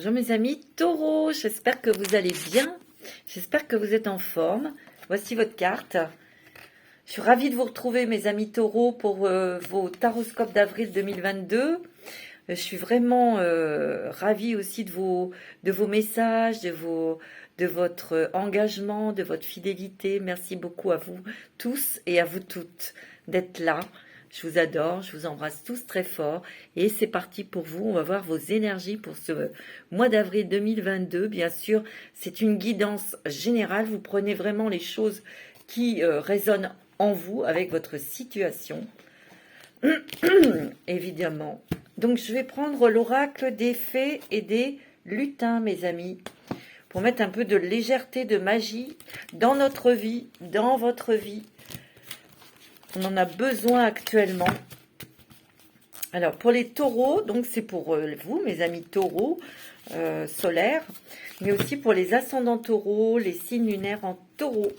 Bonjour mes amis Taureau, j'espère que vous allez bien, j'espère que vous êtes en forme. Voici votre carte. Je suis ravie de vous retrouver mes amis Taureau pour vos taroscopes d'avril 2022. Je suis vraiment ravie aussi de vos messages, de votre engagement, de votre fidélité. Merci beaucoup à vous tous et à vous toutes d'être là. Je vous adore, je vous embrasse tous très fort. Et c'est parti pour vous. On va voir vos énergies pour ce mois d'avril 2022. Bien sûr, c'est une guidance générale. Vous prenez vraiment les choses qui résonnent en vous avec votre situation. Évidemment. Donc, je vais prendre l'oracle des fées et des lutins, mes amis, pour mettre un peu de légèreté, de magie dans notre vie, dans votre vie. On en a besoin actuellement. Alors, pour les taureaux, donc c'est pour vous, mes amis taureaux solaires, mais aussi pour les ascendants taureaux, les signes lunaires en taureau.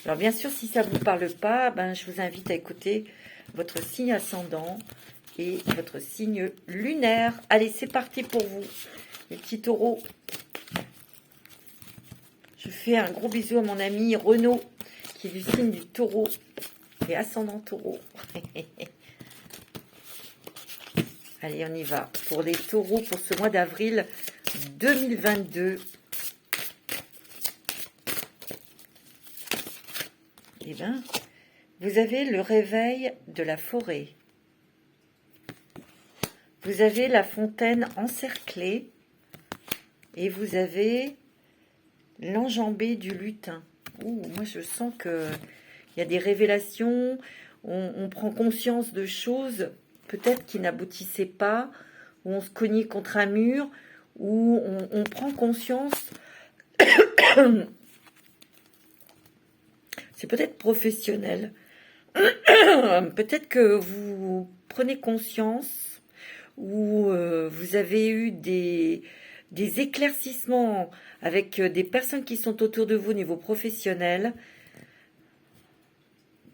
Alors, bien sûr, si ça ne vous parle pas, je vous invite à écouter votre signe ascendant et votre signe lunaire. Allez, c'est parti pour vous, les petits taureaux. Je fais un gros bisou à mon ami Renaud, qui est du signe du taureau. Et ascendant taureau. Allez, on y va. Pour les taureaux, pour ce mois d'avril 2022. Eh bien, vous avez le réveil de la forêt. Vous avez la fontaine encerclée. Et vous avez l'enjambée du lutin. Ouh, moi, je sens que... il y a des révélations, on prend conscience de choses peut-être qui n'aboutissaient pas, où on se cognait contre un mur, où on prend conscience. C'est peut-être professionnel. Peut-être que vous prenez conscience, ou vous avez eu des éclaircissements avec des personnes qui sont autour de vous au niveau professionnel,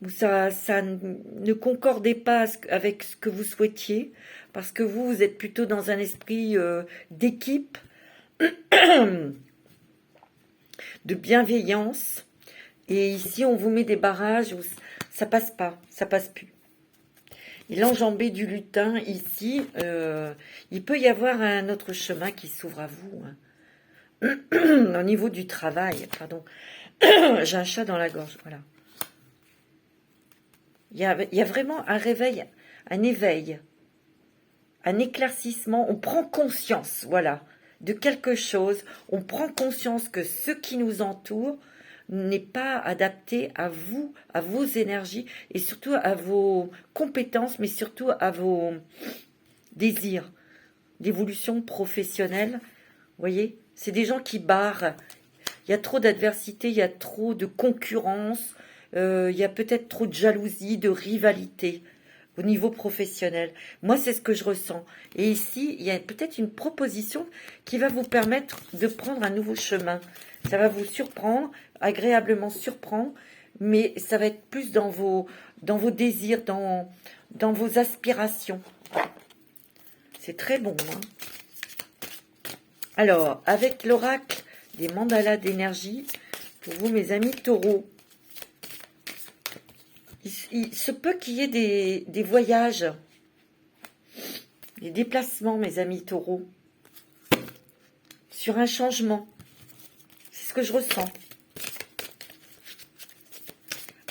où ça ne concordait pas avec ce que vous souhaitiez, parce que vous êtes plutôt dans un esprit d'équipe, de bienveillance, et ici on vous met des barrages où ça passe pas, ça passe plus. Et l'enjambée du lutin ici, il peut y avoir un autre chemin qui s'ouvre à vous, hein. Au niveau du travail, pardon, j'ai un chat dans la gorge, voilà. Il y a vraiment un réveil, un éveil, un éclaircissement. On prend conscience, voilà, de quelque chose. On prend conscience que ce qui nous entoure n'est pas adapté à vous, à vos énergies et surtout à vos compétences, mais surtout à vos désirs d'évolution professionnelle. Vous voyez, c'est des gens qui barrent. Il y a trop d'adversité, il y a trop de concurrence. Il y a peut-être trop de jalousie, de rivalité au niveau professionnel. Moi, c'est ce que je ressens. Et ici, il y a peut-être une proposition qui va vous permettre de prendre un nouveau chemin. Ça va vous surprendre, agréablement surprendre, mais ça va être plus dans vos désirs, dans vos aspirations. C'est très bon, hein. Alors, avec l'oracle des mandalas d'énergie, pour vous, mes amis taureaux, il se peut qu'il y ait des voyages, des déplacements, mes amis taureaux, sur un changement. C'est ce que je ressens.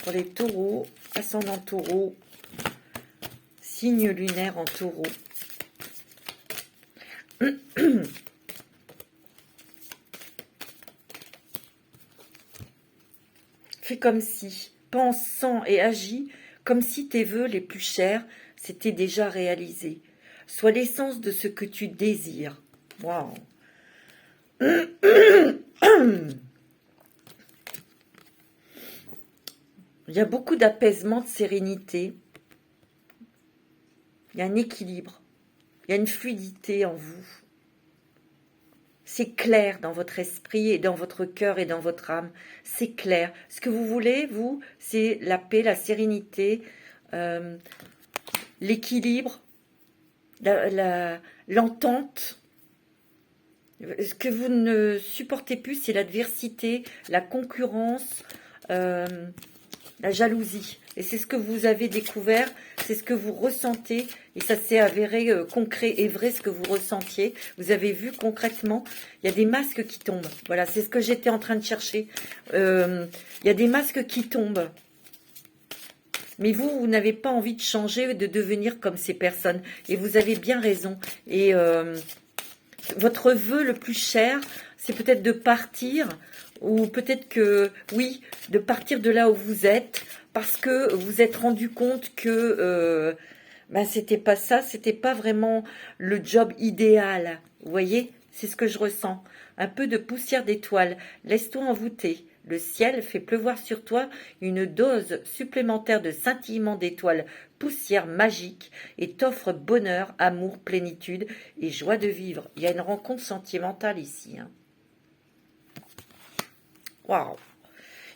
Pour les taureaux, ascendant taureau, signe lunaire en taureau. Fais comme si, pense, sens et agis comme si tes vœux les plus chers s'étaient déjà réalisés. Sois l'essence de ce que tu désires. Waouh. Il y a beaucoup d'apaisement, de sérénité. Il y a un équilibre. Il y a une fluidité en vous. C'est clair dans votre esprit et dans votre cœur et dans votre âme. C'est clair. Ce que vous voulez, vous, c'est la paix, la sérénité, l'équilibre, l'entente. Ce que vous ne supportez plus, c'est l'adversité, la concurrence, la jalousie. Et c'est ce que vous avez découvert, c'est ce que vous ressentez. Et ça s'est avéré concret et vrai, ce que vous ressentiez. Vous avez vu concrètement, il y a des masques qui tombent. Voilà, c'est ce que j'étais en train de chercher. Il y a des masques qui tombent. Mais vous n'avez pas envie de changer, de devenir comme ces personnes. Et vous avez bien raison. Et votre vœu le plus cher, c'est peut-être de partir, ou peut-être que, oui, de partir de là où vous êtes, parce que vous êtes rendu compte que ben, c'était pas ça, c'était pas vraiment le job idéal. Vous voyez, c'est ce que je ressens. Un peu de poussière d'étoiles. Laisse-toi envoûter. Le ciel fait pleuvoir sur toi une dose supplémentaire de scintillement d'étoiles, poussière magique, et t'offre bonheur, amour, plénitude et joie de vivre. Il y a une rencontre sentimentale ici. Hein. Waouh!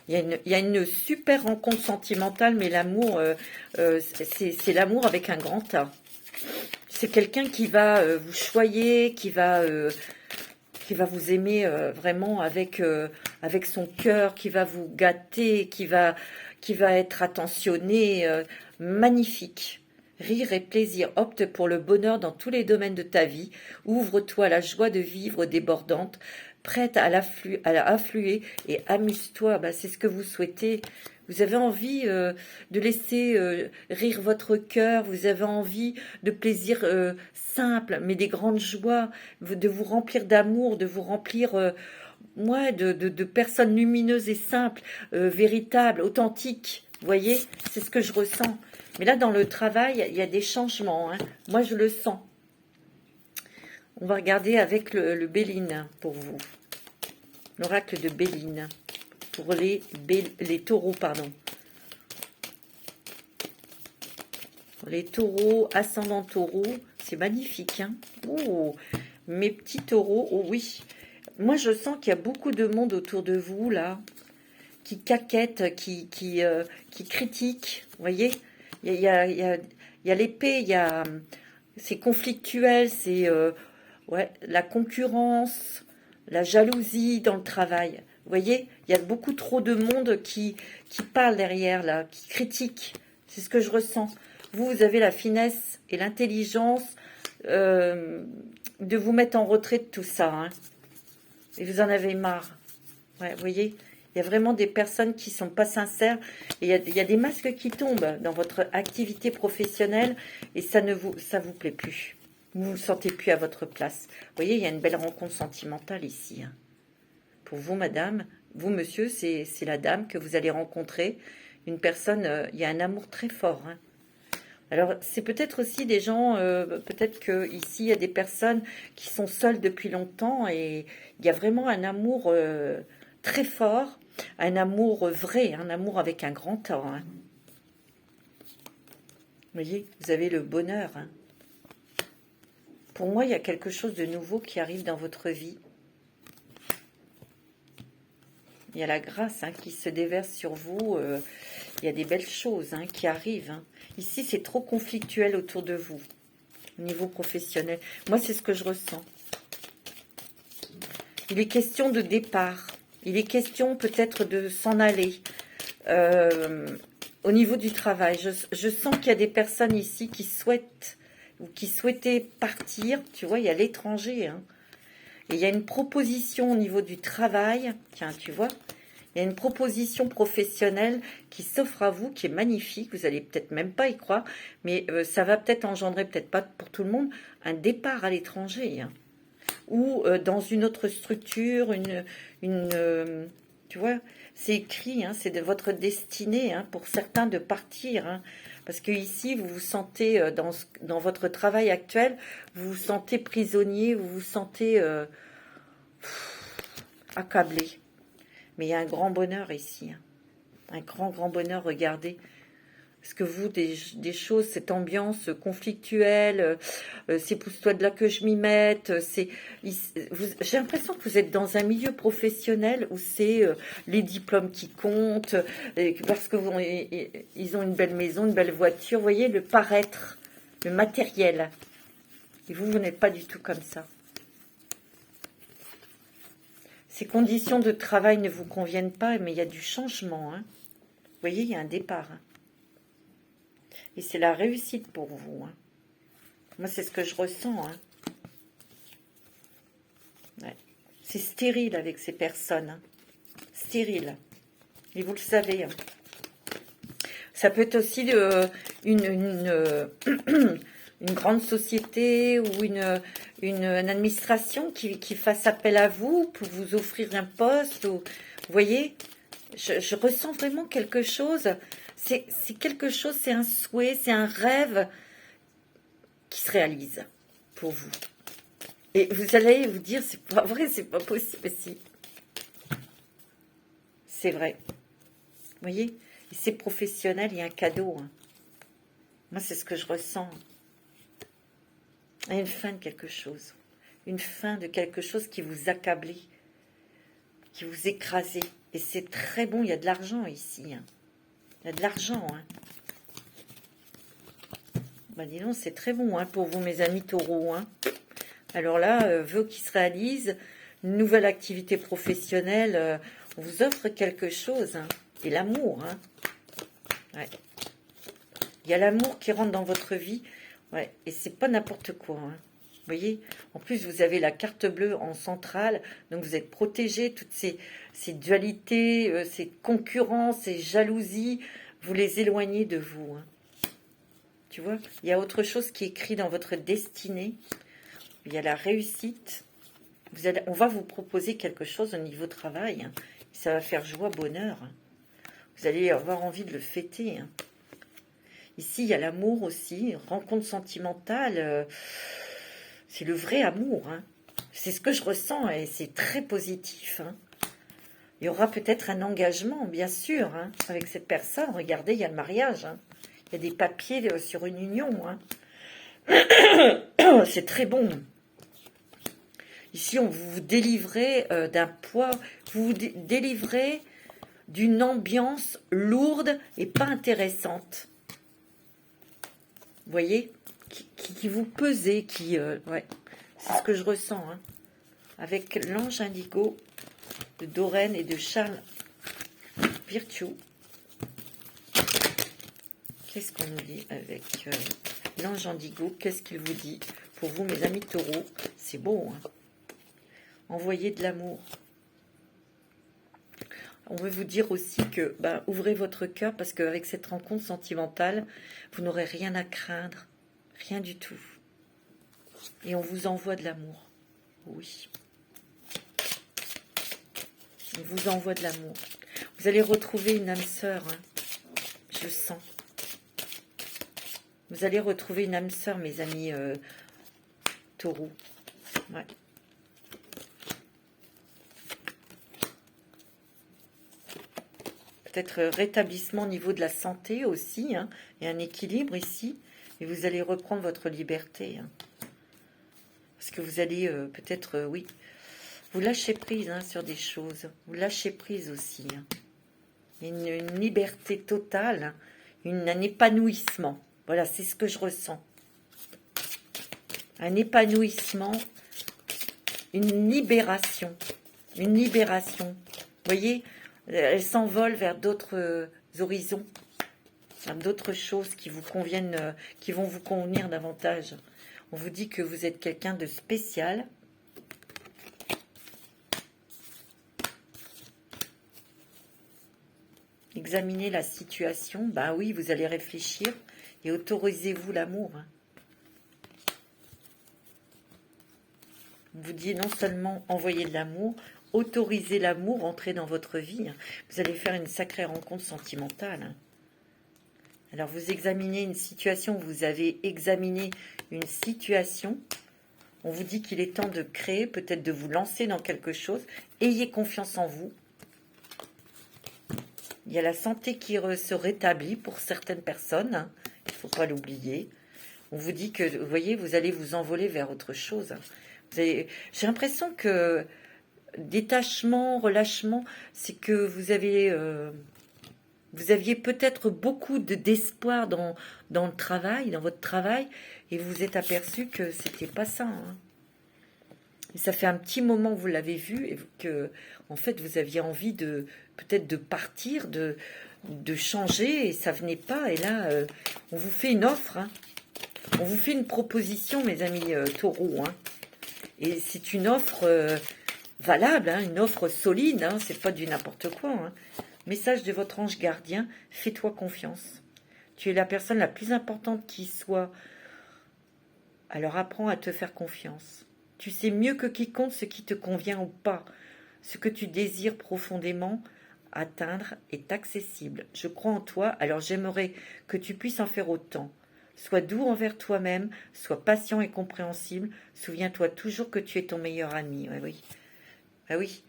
Il y a une super rencontre sentimentale, mais l'amour, c'est l'amour avec un grand A. C'est quelqu'un qui va vous choyer, qui va vous aimer vraiment avec son cœur, qui va vous gâter, qui va être attentionné, magnifique. Rire et plaisir, opte pour le bonheur dans tous les domaines de ta vie. Ouvre-toi à la joie de vivre débordante, prête à affluer et amuse-toi. Bah, c'est ce que vous souhaitez. Vous avez envie de laisser rire votre cœur, vous avez envie de plaisir simple, mais des grandes joies, de vous remplir d'amour, de vous remplir de personnes lumineuses et simples, véritables, authentiques. Vous voyez, c'est ce que je ressens. Mais là, dans le travail, il y a des changements. Hein. Moi, je le sens. On va regarder avec le Béline pour vous. L'oracle de Béline. Pour les taureaux, pardon. Les taureaux, ascendant taureau, c'est magnifique. Hein. Oh, mes petits taureaux, oh oui. Moi, je sens qu'il y a beaucoup de monde autour de vous, là, qui caquette, qui critique. Vous voyez, il y a l'épée, c'est conflictuel, c'est ouais, la concurrence, la jalousie dans le travail. Vous voyez, il y a beaucoup trop de monde qui parle derrière, là, qui critique. C'est ce que je ressens. Vous avez la finesse et l'intelligence de vous mettre en retrait de tout ça. Hein. Et vous en avez marre. Ouais, vous voyez, il y a vraiment des personnes qui ne sont pas sincères. Et il y a des masques qui tombent dans votre activité professionnelle et ça vous plaît plus. Vous ne vous sentez plus à votre place. Vous voyez, il y a une belle rencontre sentimentale ici. Hein. Pour vous, madame, vous, monsieur, c'est la dame que vous allez rencontrer. Une personne, il y a un amour très fort. Hein. Alors, c'est peut-être aussi des gens, peut-être qu'ici, il y a des personnes qui sont seules depuis longtemps et il y a vraiment un amour très fort, un amour vrai, un amour avec un grand A. Hein. Vous voyez, vous avez le bonheur. Hein. Pour moi, il y a quelque chose de nouveau qui arrive dans votre vie. Il y a la grâce hein, qui se déverse sur vous. Il y a des belles choses hein, qui arrivent. Hein. Ici, c'est trop conflictuel autour de vous, au niveau professionnel. Moi, c'est ce que je ressens. Il est question de départ. Il est question peut-être de s'en aller. Au niveau du travail, je sens qu'il y a des personnes ici qui souhaitent ou qui souhaitaient partir. Tu vois, il y a l'étranger. Hein. Et il y a une proposition au niveau du travail. Tiens, tu vois, il y a une proposition professionnelle qui s'offre à vous, qui est magnifique. Vous allez peut-être même pas y croire, mais ça va peut-être engendrer, peut-être pas pour tout le monde, un départ à l'étranger. Hein. Ou dans une autre structure, tu vois, c'est écrit, hein, c'est de votre destinée, hein, pour certains de partir. Hein. Parce que ici, vous vous sentez, dans votre travail actuel, vous vous sentez prisonnier, vous vous sentez accablé. Mais il y a un grand bonheur ici. Hein. Un grand, grand bonheur, regardez. Parce que vous, des choses, cette ambiance conflictuelle, c'est pousse-toi de là que je m'y mette. J'ai l'impression que vous êtes dans un milieu professionnel où c'est les diplômes qui comptent, parce que ils ont une belle maison, une belle voiture. Vous voyez, le paraître, le matériel. Et vous n'êtes pas du tout comme ça. Ces conditions de travail ne vous conviennent pas, mais il y a du changement. Hein. Vous voyez, il y a un départ. Hein. Et c'est la réussite pour vous. Hein. Moi, c'est ce que je ressens. Hein. Ouais. C'est stérile avec ces personnes. Hein. Stérile. Et vous le savez. Hein. Ça peut être aussi une grande société ou une administration qui fasse appel à vous pour vous offrir un poste. Ou, vous voyez, je ressens vraiment quelque chose. C'est quelque chose, c'est un souhait, c'est un rêve qui se réalise pour vous. Et vous allez vous dire, c'est pas vrai, c'est pas possible. Si. C'est vrai. Vous voyez, et c'est professionnel, il y a un cadeau. Hein. Moi, c'est ce que je ressens. Il y a une fin de quelque chose. Une fin de quelque chose qui vous accablait, qui vous écrasait. Et c'est très bon, il y a de l'argent ici. Hein. Il y a de l'argent. Hein. Ben, dis donc, c'est très bon hein, pour vous, mes amis taureaux. Hein. Alors là, vœux qui se réalisent, une nouvelle activité professionnelle, on vous offre quelque chose. Hein. Et l'amour. Hein. Ouais. Il y a l'amour qui rentre dans votre vie. Ouais. Et c'est pas n'importe quoi. Hein. Vous voyez, en plus, vous avez la carte bleue en centrale, donc vous êtes protégé. Toutes ces dualités, ces concurrences, ces jalousies, vous les éloignez de vous. Hein. Tu vois, il y a autre chose qui est écrit dans votre destinée. Il y a la réussite. On va vous proposer quelque chose au niveau travail. Hein. Ça va faire joie, bonheur. Hein. Vous allez avoir envie de le fêter. Hein. Ici, il y a l'amour aussi. Rencontre sentimentale. C'est le vrai amour. Hein. C'est ce que je ressens et c'est très positif. Hein. Il y aura peut-être un engagement, bien sûr, hein, avec cette personne. Regardez, il y a le mariage. Hein. Il y a des papiers sur une union. Hein. C'est très bon. Ici, on vous délivrez d'un poids, vous vous délivrez d'une ambiance lourde et pas intéressante. Vous voyez, qui vous pesait, ouais, c'est ce que je ressens. Hein. Avec l'ange indigo de Doreen et de Charles Virtue. Qu'est-ce qu'on nous dit avec l'ange indigo? Qu'est-ce qu'il vous dit pour vous, mes amis taureaux? C'est beau, hein. Envoyez de l'amour. On veut vous dire aussi que ouvrez votre cœur parce qu'avec cette rencontre sentimentale, vous n'aurez rien à craindre. Rien du tout. Et on vous envoie de l'amour. Oui. On vous envoie de l'amour. Vous allez retrouver une âme sœur. Hein. Je sens. Vous allez retrouver une âme sœur, mes amis taureaux. Ouais. Peut-être rétablissement au niveau de la santé aussi. Hein. Il y a un équilibre ici. Et vous allez reprendre votre liberté. Hein. Parce que vous allez peut-être, oui, vous lâchez prise hein, sur des choses. Vous lâchez prise aussi. Hein. Une liberté totale. Un épanouissement. Voilà, c'est ce que je ressens. Un épanouissement. Une libération. Une libération. Vous voyez, elle s'envole vers d'autres horizons. Vers d'autres choses qui vous conviennent, qui vont vous convenir davantage. On vous dit que vous êtes quelqu'un de spécial. Examinez la situation. Ben oui, vous allez réfléchir et autorisez-vous l'amour. Hein. On vous dit non seulement envoyer de l'amour, autorisez l'amour, entrer dans votre vie. Hein. Vous allez faire une sacrée rencontre sentimentale. Hein. Alors, vous examinez une situation, vous avez examiné une situation. On vous dit qu'il est temps de créer, peut-être de vous lancer dans quelque chose. Ayez confiance en vous. Il y a la santé qui se rétablit pour certaines personnes. Hein. Il ne faut pas l'oublier. On vous dit que, vous voyez, vous allez vous envoler vers autre chose. J'ai l'impression que détachement, relâchement, c'est que vous aviez peut-être beaucoup d'espoir dans le travail, dans votre travail, et vous vous êtes aperçu que c'était pas ça. Hein. ça fait un petit moment que vous l'avez vu et que, en fait, vous aviez envie de peut-être de partir, de changer et ça venait pas. Et là, on vous fait une offre, hein. On vous fait une proposition, mes amis taureaux, hein. Et c'est une offre valable, hein, une offre solide, hein, c'est pas du n'importe quoi, hein. Message de votre ange gardien, fais-toi confiance. Tu es la personne la plus importante qui soit. Alors apprends à te faire confiance. Tu sais mieux que quiconque ce qui te convient ou pas. Ce que tu désires profondément atteindre est accessible. Je crois en toi, alors j'aimerais que tu puisses en faire autant. Sois doux envers toi-même, sois patient et compréhensible. Souviens-toi toujours que tu es ton meilleur ami. Ouais, oui. Ah oui.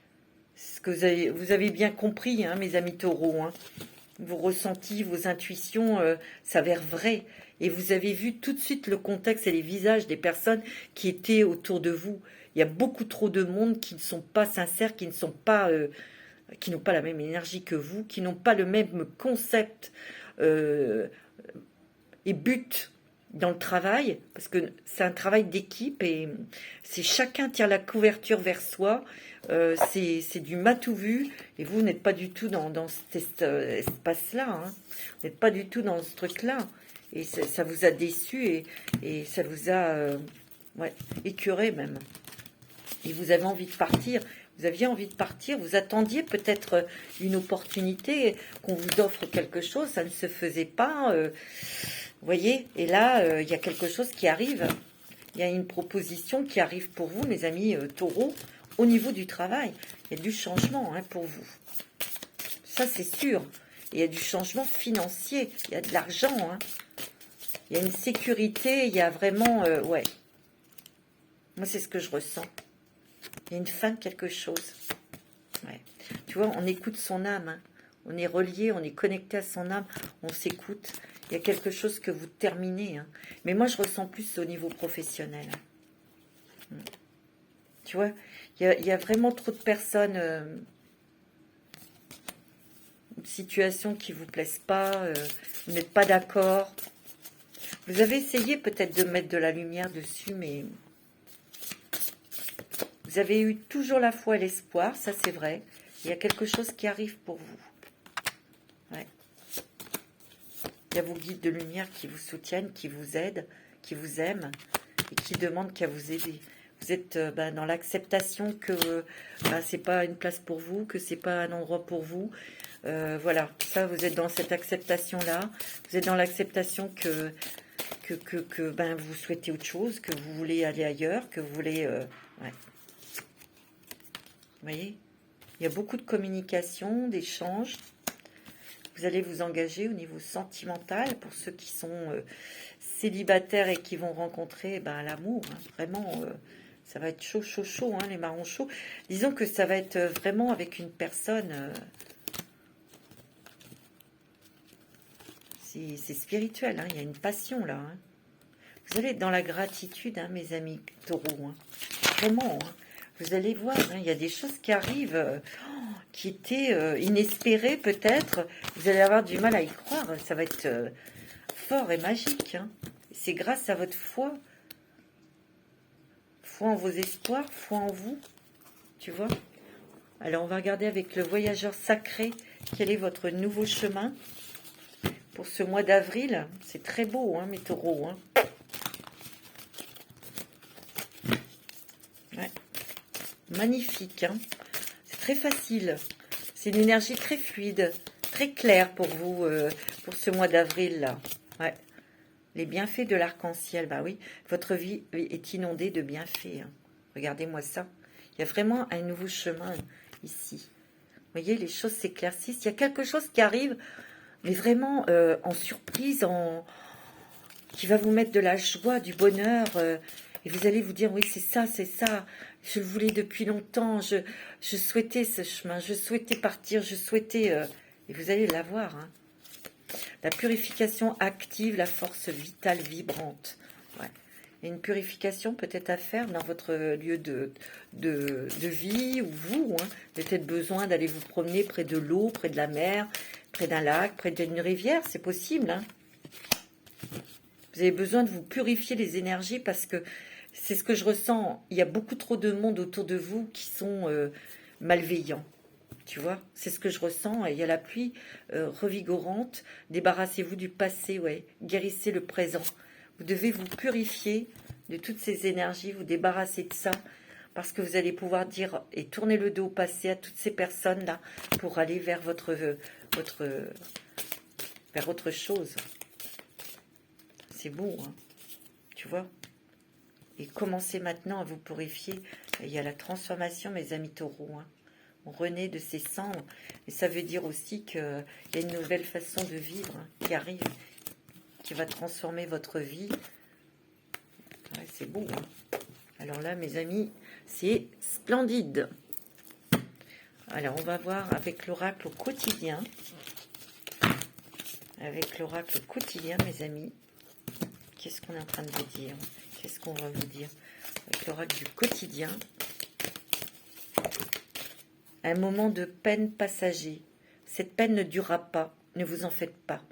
Ce que vous avez bien compris, hein, mes amis taureaux. Hein. Vos ressentis, vos intuitions s'avèrent vraies. Et vous avez vu tout de suite le contexte et les visages des personnes qui étaient autour de vous. Il y a beaucoup trop de monde qui ne sont pas sincères, qui n'ont pas la même énergie que vous, qui n'ont pas le même concept et but dans le travail, parce que c'est un travail d'équipe et c'est chacun tire la couverture vers soi. C'est du matou vu et vous n'êtes pas du tout dans cet espace-là. Hein. Vous n'êtes pas du tout dans ce truc-là. Et ça vous a déçu et ça vous a écœuré même. Et vous avez envie de partir. Vous aviez envie de partir, vous attendiez peut-être une opportunité, qu'on vous offre quelque chose, ça ne se faisait pas. Vous voyez, et là, il y a quelque chose qui arrive. Il y a une proposition qui arrive pour vous, mes amis taureaux, au niveau du travail. Il y a du changement hein, pour vous. Ça, c'est sûr. Et il y a du changement financier. Il y a de l'argent. Hein. Il y a une sécurité. Il y a vraiment... ouais. Moi, c'est ce que je ressens. Il y a une fin de quelque chose. Ouais. Tu vois, on écoute son âme. Hein. On est relié, on est connecté à son âme. On s'écoute. Il y a quelque chose que vous terminez. Hein. Mais moi, je ressens plus au niveau professionnel. Hein. Tu vois, il y a vraiment trop de personnes, une situation qui ne vous plaise pas, vous n'êtes pas d'accord. Vous avez essayé peut-être de mettre de la lumière dessus, mais vous avez eu toujours la foi et l'espoir, ça c'est vrai. Il y a quelque chose qui arrive pour vous. Ouais. Il y a vos guides de lumière qui vous soutiennent, qui vous aident, qui vous aiment et qui demandent qu'à vous aider. Vous êtes dans l'acceptation que c'est pas une place pour vous, que c'est pas un endroit pour vous. Voilà, ça, vous êtes dans cette acceptation-là. Vous êtes dans l'acceptation que vous souhaitez autre chose, que vous voulez aller ailleurs, que vous voulez... ouais. Vous voyez, il y a beaucoup de communication, d'échanges. Vous allez vous engager au niveau sentimental pour ceux qui sont célibataires et qui vont rencontrer l'amour. Hein, vraiment, ça va être chaud, chaud, chaud, hein, les marrons chauds. Disons que ça va être vraiment avec une personne... c'est spirituel, hein, il y a une passion là. Hein. Vous allez être dans la gratitude, hein, mes amis taureaux. Hein. Vraiment, hein. Vous allez voir, hein, il y a des choses qui arrivent qui étaient inespérées peut-être. Vous allez avoir du mal à y croire. Ça va être fort et magique. Hein. C'est grâce à votre foi. Foi en vos espoirs, foi en vous. Tu vois? Alors, on va regarder avec le voyageur sacré quel est votre nouveau chemin pour ce mois d'avril. C'est très beau, hein, mes taureaux. Hein. Ouais. Magnifique. Hein. C'est très facile. C'est une énergie très fluide, très claire pour vous, pour ce mois d'avril là. Ouais. Les bienfaits de l'arc-en-ciel, bah oui, votre vie est inondée de bienfaits. Hein. Regardez-moi ça. Il y a vraiment un nouveau chemin ici. Vous voyez, les choses s'éclaircissent. Il y a quelque chose qui arrive, mais vraiment en surprise, qui va vous mettre de la joie, du bonheur. Et vous allez vous dire, oui, c'est ça, c'est ça. Je le voulais depuis longtemps. Je souhaitais ce chemin. Je souhaitais partir. Je souhaitais... et vous allez l'avoir. Hein. La purification active la force vitale vibrante. Ouais. Il y a une purification peut-être à faire dans votre lieu de vie ou vous. Hein. Peut-être besoin d'aller vous promener près de l'eau, près de la mer, près d'un lac, près d'une rivière. C'est possible. Hein. Vous avez besoin de vous purifier les énergies parce que C'est ce que je ressens. Il y a beaucoup trop de monde autour de vous qui sont malveillants. Tu vois, c'est ce que je ressens. Il y a la pluie revigorante. Débarrassez-vous du passé, ouais. Guérissez le présent. Vous devez vous purifier de toutes ces énergies, vous débarrasser de ça, parce que vous allez pouvoir dire et tourner le dos au passé à toutes ces personnes-là pour aller vers vers autre chose. C'est beau, hein, tu vois. Et commencez maintenant à vous purifier. Il y a la transformation, mes amis taureaux, hein. On renaît de ses cendres. Et ça veut dire aussi qu'il y a une nouvelle façon de vivre hein, qui arrive, qui va transformer votre vie. Ouais, c'est beau. Hein. Alors là, mes amis, c'est splendide. Alors, on va voir avec l'oracle au quotidien. Avec l'oracle quotidien, mes amis. Qu'est-ce qu'on est en train de vous dire? Qu'est-ce qu'on va vous dire? Avec l'oracle du quotidien. Un moment de peine passager. Cette peine ne durera pas. Ne vous en faites pas.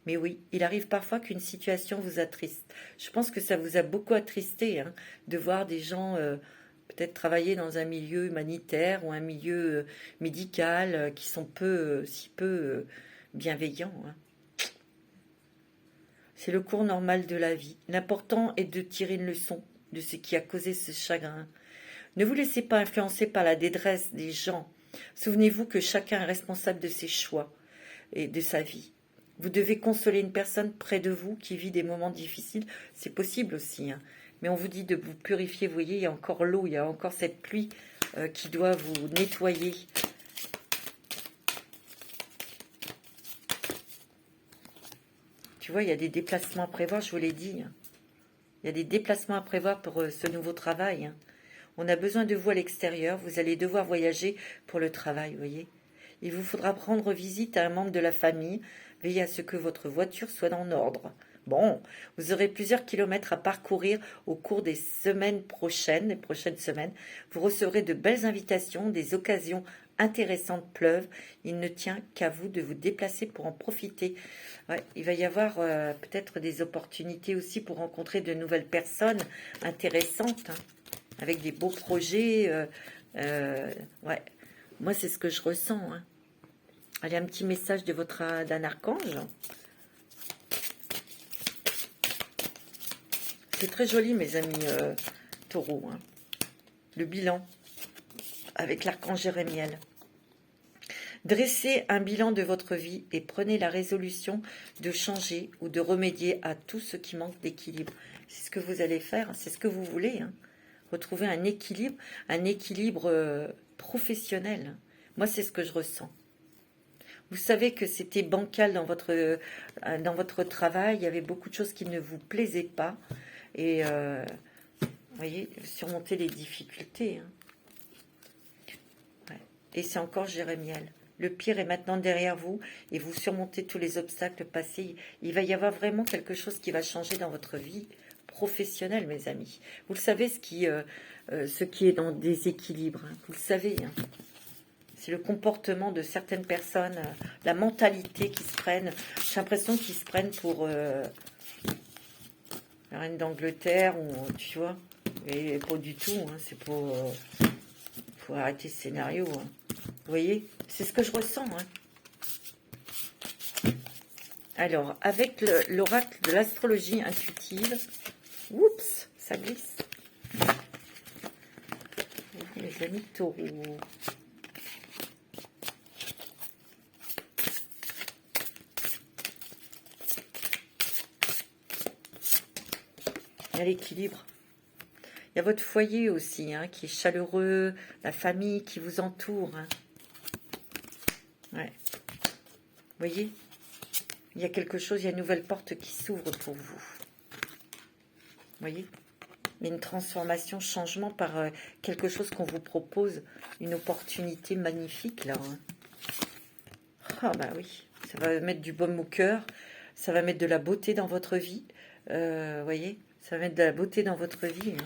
Mais oui, il arrive parfois qu'une situation vous attriste. Je pense que ça vous a beaucoup attristé hein, de voir des gens peut-être travailler dans un milieu humanitaire ou un milieu médical qui sont si peu bienveillants. Hein. C'est le cours normal de la vie. L'important est de tirer une leçon de ce qui a causé ce chagrin. Ne vous laissez pas influencer par la détresse des gens. Souvenez-vous que chacun est responsable de ses choix et de sa vie. Vous devez consoler une personne près de vous qui vit des moments difficiles. C'est possible aussi. Hein. Mais on vous dit de vous purifier. Vous voyez, il y a encore l'eau, il y a encore cette pluie qui doit vous nettoyer. Tu vois, il y a des déplacements à prévoir, je vous l'ai dit. Hein. Il y a des déplacements à prévoir pour ce nouveau travail. Hein. On a besoin de vous à l'extérieur. Vous allez devoir voyager pour le travail, vous voyez. Il vous faudra rendre visite à un membre de la famille. Veillez à ce que votre voiture soit en ordre. Bon, vous aurez plusieurs kilomètres à parcourir au cours des prochaines semaines. Vous recevrez de belles invitations, des occasions intéressantes pleuvent. Il ne tient qu'à vous de vous déplacer pour en profiter. Ouais, il va y avoir peut-être des opportunités aussi pour rencontrer de nouvelles personnes intéressantes, hein, avec des beaux projets. Ouais, moi c'est ce que je ressens. Hein. Allez, un petit message de d'un archange. C'est très joli, mes amis taureaux. Hein. Le bilan avec l'archange Jérémiel. Dressez un bilan de votre vie et prenez la résolution de changer ou de remédier à tout ce qui manque d'équilibre. C'est ce que vous allez faire, c'est ce que vous voulez. Hein. Retrouver un équilibre professionnel. Moi, c'est ce que je ressens. Vous savez que c'était bancal dans votre travail, il y avait beaucoup de choses qui ne vous plaisaient pas. Et, vous voyez, surmonter les difficultés. Hein. Ouais. Et c'est encore Jérémiel. Le pire est maintenant derrière vous et vous surmontez tous les obstacles passés. Il va y avoir vraiment quelque chose qui va changer dans votre vie professionnelle, mes amis. Vous le savez, ce qui est dans déséquilibre. Hein. Vous le savez. Hein. C'est le comportement de certaines personnes, la mentalité qui se prennent. J'ai l'impression qu'ils se prennent pour la reine d'Angleterre, ou tu vois. Et pas du tout. Hein, c'est pour... faut arrêter ce scénario. Hein. Vous voyez, c'est ce que je ressens. Hein. Alors, avec l'oracle de l'astrologie intuitive, oups, ça glisse. Les amis taureaux. Il y a l'équilibre. Il y a votre foyer aussi, hein, qui est chaleureux, la famille qui vous entoure. Hein. Ouais. Vous voyez, il y a quelque chose, il y a une nouvelle porte qui s'ouvre pour vous. Vous voyez, il y a une transformation, changement par quelque chose qu'on vous propose, une opportunité magnifique là. Hein. Ah bah oui, ça va mettre du baume au cœur, ça va mettre de la beauté dans votre vie. Vous voyez, ça va mettre de la beauté dans votre vie. Hein.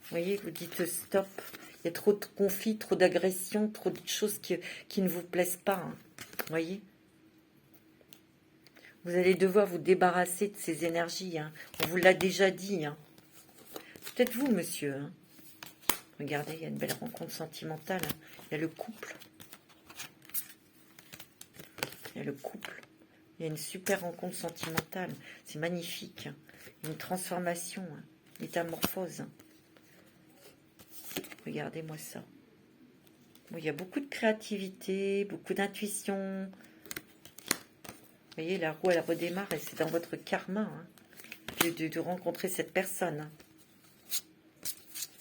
Vous voyez, vous dites stop. Il y a trop de conflits, trop d'agressions, trop de choses qui ne vous plaisent pas. Hein. Vous voyez, Vous allez devoir vous débarrasser de ces énergies. Hein. On vous l'a déjà dit. Hein. Peut-être vous, monsieur. Hein. Regardez, il y a une belle rencontre sentimentale. Hein. Il y a le couple. Il y a le couple. Il y a une super rencontre sentimentale. C'est magnifique. Hein. Une transformation. Hein. Métamorphose. Hein. Regardez-moi ça. Bon, il y a beaucoup de créativité, beaucoup d'intuition. Vous voyez, la roue, elle redémarre et c'est dans votre karma hein, de rencontrer cette personne. Hein.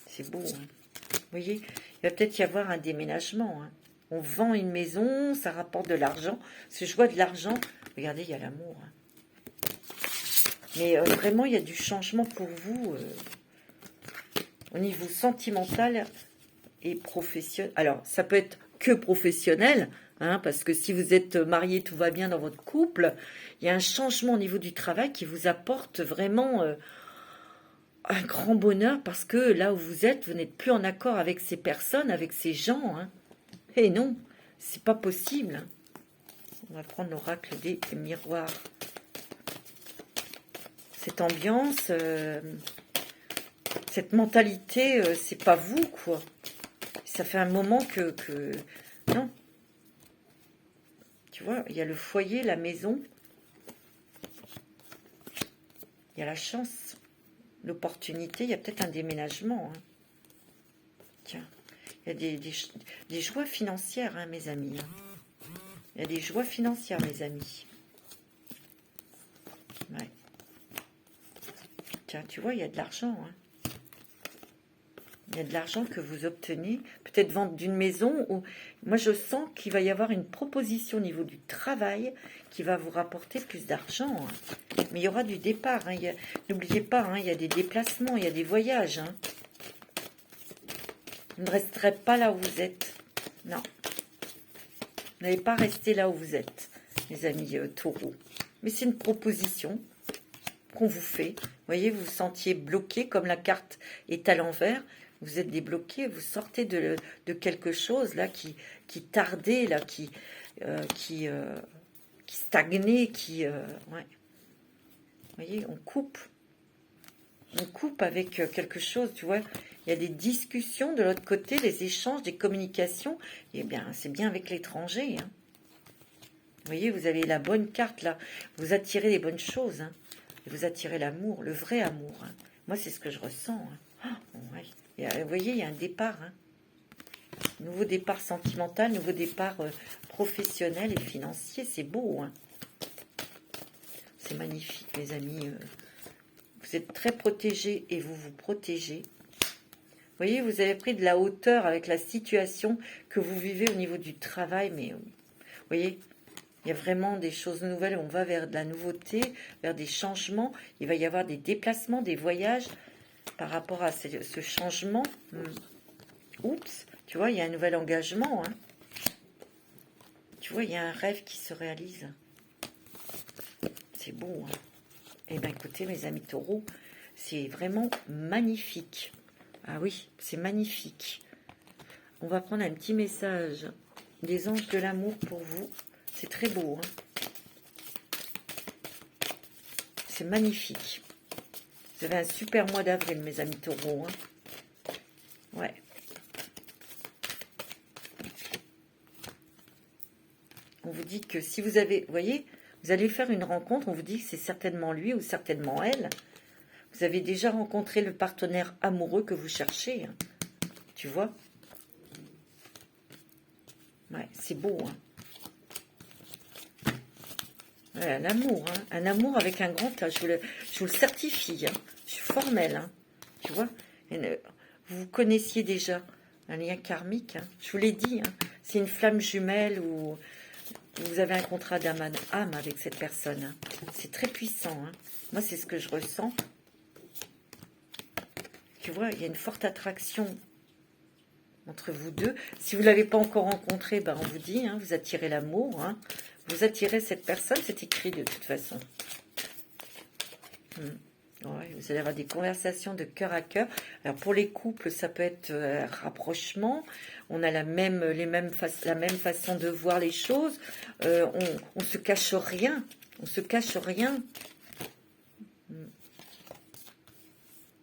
C'est beau. Hein. Vous voyez, il va peut-être y avoir un déménagement. Hein. On vend une maison, ça rapporte de l'argent. Ce je vois de l'argent. Regardez, il y a l'amour. Hein. Mais vraiment, il y a du changement pour vous au niveau sentimental et professionnel. Alors, ça peut être que professionnel, hein, parce que si vous êtes marié, tout va bien dans votre couple. Il y a un changement au niveau du travail qui vous apporte vraiment un grand bonheur, parce que là où vous êtes, vous n'êtes plus en accord avec ces personnes, avec ces gens. Hein. Et non, c'est pas possible. Hein. On va prendre l'oracle des miroirs. Cette ambiance, cette mentalité, c'est pas vous, quoi. Ça fait un moment que... Non. Tu vois, il y a le foyer, la maison. Il y a la chance, l'opportunité. Il y a peut-être un déménagement. Hein. Tiens, il y a des joies financières, hein, mes amis. Hein. Il y a des joies financières, mes amis. Ouais. Tiens, tu vois, il y a de l'argent. Hein. Il y a de l'argent que vous obtenez, peut-être vente d'une maison. Ou moi, je sens qu'il va y avoir une proposition au niveau du travail qui va vous rapporter plus d'argent. Hein. Mais il y aura du départ. Hein. N'oubliez pas, hein, il y a des déplacements, il y a des voyages. Hein. Vous ne resterez pas là où vous êtes. Non. Vous n'allez pas rester là où vous êtes, mes amis taureaux. Mais c'est une proposition qu'on vous fait. Vous voyez, vous vous sentiez bloqué, comme la carte est à l'envers. Vous êtes débloqué, vous sortez de quelque chose là qui tardait, là, qui stagnait, ouais. Vous voyez, on coupe avec quelque chose, tu vois. Il y a des discussions de l'autre côté, des échanges, des communications. Et bien, c'est bien avec l'étranger. Hein. Vous voyez, vous avez la bonne carte là. Vous attirez les bonnes choses. Hein. Et vous attirez l'amour, le vrai amour. Hein. Moi, c'est ce que je ressens. Hein. Oh, ouais. Vous voyez, il y a un départ. Hein. Nouveau départ sentimental, nouveau départ professionnel et financier. C'est beau. Hein. C'est magnifique, mes amis. Vous êtes très protégés et vous vous protégez. Vous voyez, vous avez pris de la hauteur avec la situation que vous vivez au niveau du travail. Mais vous voyez, il y a vraiment des choses nouvelles. On va vers de la nouveauté, vers des changements. Il va y avoir des déplacements, des voyages par rapport à ce changement. Oups, tu vois, il y a un nouvel engagement. Hein. Tu vois, il y a un rêve qui se réalise. C'est beau. Hein. Eh bien, écoutez, mes amis taureaux, c'est vraiment magnifique. Ah oui, c'est magnifique. On va prendre un petit message des anges de l'amour pour vous. C'est très beau. Hein. C'est magnifique. Vous avez un super mois d'avril, mes amis taureaux. Hein. Ouais. On vous dit que si vous avez... Vous voyez, vous allez faire une rencontre, on vous dit que c'est certainement lui ou certainement elle. Vous avez déjà rencontré le partenaire amoureux que vous cherchez. Hein. Tu vois? Ouais, c'est beau. Hein. Ouais, un amour. Hein. Un amour avec un grand A. Je vous le certifie. Hein. Je suis formelle. Hein. Tu vois? Vous connaissiez déjà un lien karmique. Hein. Je vous l'ai dit. Hein. C'est une flamme jumelle où vous avez un contrat d'âme à âme avec cette personne. Hein. C'est très puissant. Hein. Moi, c'est ce que je ressens. Tu vois, il y a une forte attraction entre vous deux. Si vous ne l'avez pas encore rencontré, ben on vous dit, hein, vous attirez l'amour. Hein. Vous attirez cette personne, c'est écrit de toute façon. Ouais, vous allez avoir des conversations de cœur à cœur. Alors pour les couples, ça peut être un rapprochement. On a la même façon de voir les choses. On se cache rien. On se cache rien. Vous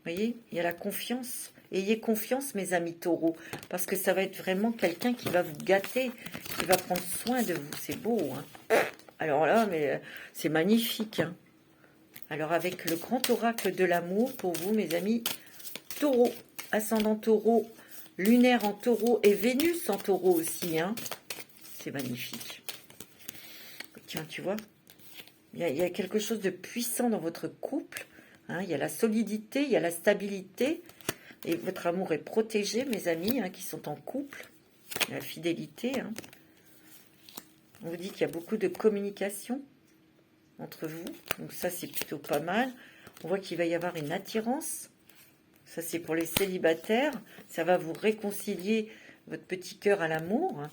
voyez, il y a la confiance. Ayez confiance, mes amis taureaux, parce que ça va être vraiment quelqu'un qui va vous gâter, qui va prendre soin de vous. C'est beau, hein. Alors là, mais c'est magnifique, hein. Alors, avec le grand oracle de l'amour, pour vous, mes amis taureaux, ascendant taureau, lunaire en taureau et Vénus en taureau aussi, hein. C'est magnifique. Tiens, tu vois, il y a quelque chose de puissant dans votre couple, hein. Il y a la solidité, il y a la stabilité, et votre amour est protégé, mes amis, hein, qui sont en couple. Il y a la fidélité, hein. On vous dit qu'il y a beaucoup de communication entre vous, donc ça c'est plutôt pas mal. On voit qu'il va y avoir une attirance, ça c'est pour les célibataires, ça va vous réconcilier votre petit cœur à l'amour, hein.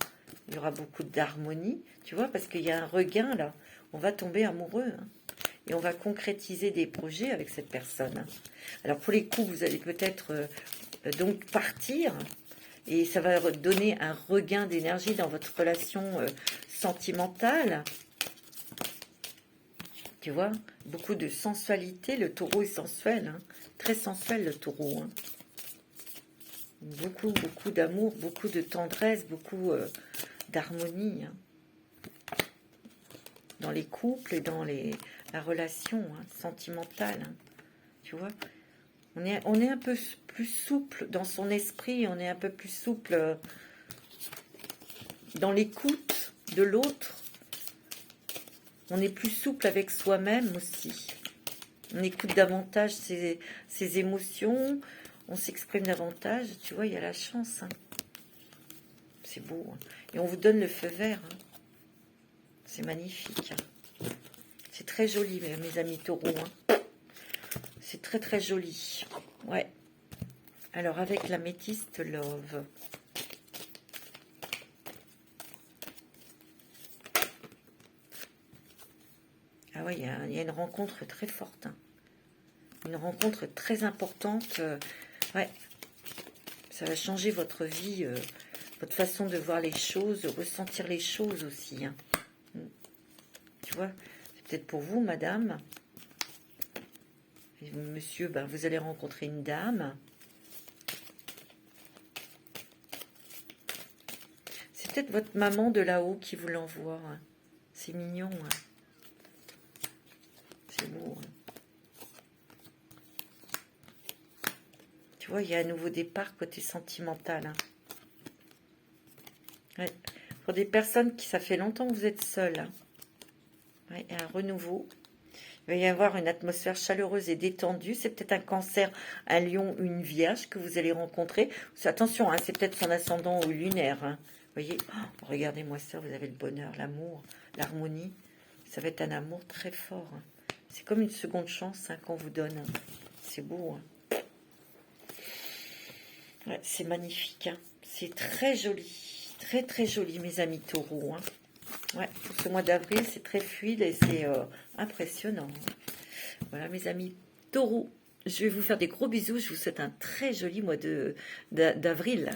Il y aura beaucoup d'harmonie, tu vois, parce qu'il y a un regain là, on va tomber amoureux, hein, et on va concrétiser des projets avec cette personne, hein. Alors pour les coups, vous allez peut-être donc partir, et ça va donner un regain d'énergie dans votre relation sentimentale. Tu vois, beaucoup de sensualité. Le taureau est sensuel, hein. Très sensuel le taureau, hein. Beaucoup, beaucoup d'amour, beaucoup de tendresse, beaucoup d'harmonie, hein. Dans les couples et dans la relation, hein, sentimentale, hein. Tu vois, on est un peu plus souple dans son esprit, on est un peu plus souple dans l'écoute de l'autre. On est plus souple avec soi-même aussi. On écoute davantage ses émotions. On s'exprime davantage. Tu vois, il y a la chance, hein. C'est beau, hein. Et on vous donne le feu vert, hein. C'est magnifique, hein. C'est très joli, mes amis taureaux, hein. C'est très, très joli. Ouais. Alors, avec l'améthyste love. Ah ouais, il y a une rencontre très forte, hein. Une rencontre très importante. Ouais, ça va changer votre vie, votre façon de voir les choses, de ressentir les choses aussi, hein. Tu vois, c'est peut-être pour vous, madame. Et monsieur, ben, vous allez rencontrer une dame. C'est peut-être votre maman de là-haut qui vous l'envoie, hein. C'est mignon, hein. C'est beau, hein. Tu vois, il y a un nouveau départ côté sentimental, hein. Ouais. Pour des personnes qui, ça fait longtemps que vous êtes seul, hein. Ouais, il y a un renouveau. Il va y avoir une atmosphère chaleureuse et détendue. C'est peut-être un cancer, un lion, une vierge que vous allez rencontrer. Attention, hein, c'est peut-être son ascendant ou lunaire, hein. Vous voyez, oh, regardez-moi ça, vous avez le bonheur, l'amour, l'harmonie. Ça va être un amour très fort, hein. C'est comme une seconde chance, hein, qu'on vous donne, hein. C'est beau, hein. Ouais, c'est magnifique, hein. C'est très joli. Très, très joli, mes amis taureaux, hein. Ouais, pour ce mois d'avril, c'est très fluide et c'est impressionnant. Voilà, mes amis taureaux. Je vais vous faire des gros bisous. Je vous souhaite un très joli mois d'avril.